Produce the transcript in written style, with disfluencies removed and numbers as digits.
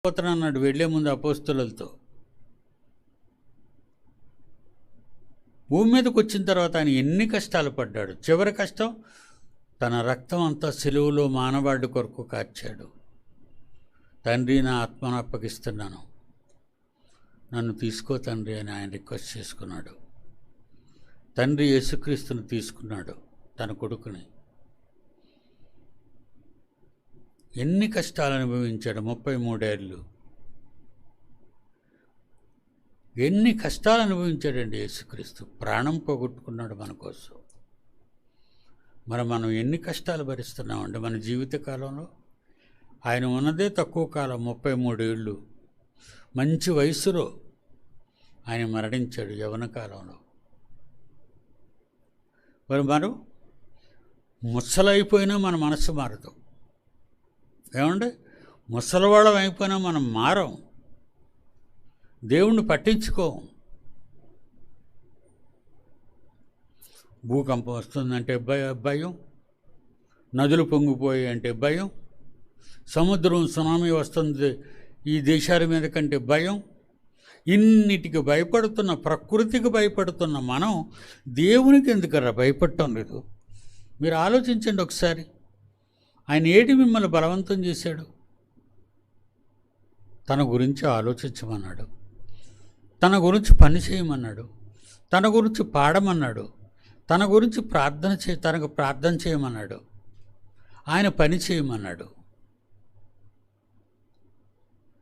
పోతానన్నాడు వెళ్ళే ముందు అపోస్తులతో. భూమి మీదకి వచ్చిన తర్వాత ఆయన ఎన్ని కష్టాలు పడ్డాడు. చివరి కష్టం తన రక్తం అంతా సిలువలో మానవాడి కొరకు కార్చాడు. తండ్రి, నా ఆత్మను అప్పగిస్తున్నాను, నన్ను తీసుకో తండ్రి అని ఆయన రిక్వెస్ట్ చేసుకున్నాడు. తండ్రి యేసుక్రీస్తుని తీసుకున్నాడు, తన కొడుకుని. ఎన్ని కష్టాలు అనుభవించాడు. 33 ఏళ్ళు ఎన్ని కష్టాలు అనుభవించాడండి యేసుక్రీస్తు. ప్రాణం పోగొట్టుకున్నాడు మన కోసం. మనం ఎన్ని కష్టాలు భరిస్తున్నామండి మన జీవిత కాలంలో. ఆయన ఉన్నదే తక్కువ కాలం, 33 ఏళ్ళు. మంచి వయసులో ఆయన మరణించాడు, యవ్వన కాలంలో. మరి మనం ముసలైపోయినా మన మనసు మారదు. ఏమండి, ముసలివాళ్ళం అయిపోయినా మనం మారం, దేవుణ్ణి పట్టించుకోం. భూకంపం వస్తుందంటే భయం, నదులు పొంగిపోయి అంటే భయం, సముద్రం సునామీ వస్తుంది ఈ దేశాల మీద కంటే భయం. ఇన్నిటికి భయపడుతున్న, ప్రకృతికి భయపడుతున్న మనం దేవునికి ఎందుకరా భయపడటం లేదు? మీరు ఆలోచించండి ఒకసారి. ఆయన ఏటి మిమ్మల్ని బలవంతం చేశాడు? తన గురించి ఆలోచించమన్నాడు, తన గురించి పని చేయమన్నాడు, తన గురించి పాడమన్నాడు, తన గురించి తనకు ప్రార్థన చేయమన్నాడు, ఆయన పని చేయమన్నాడు.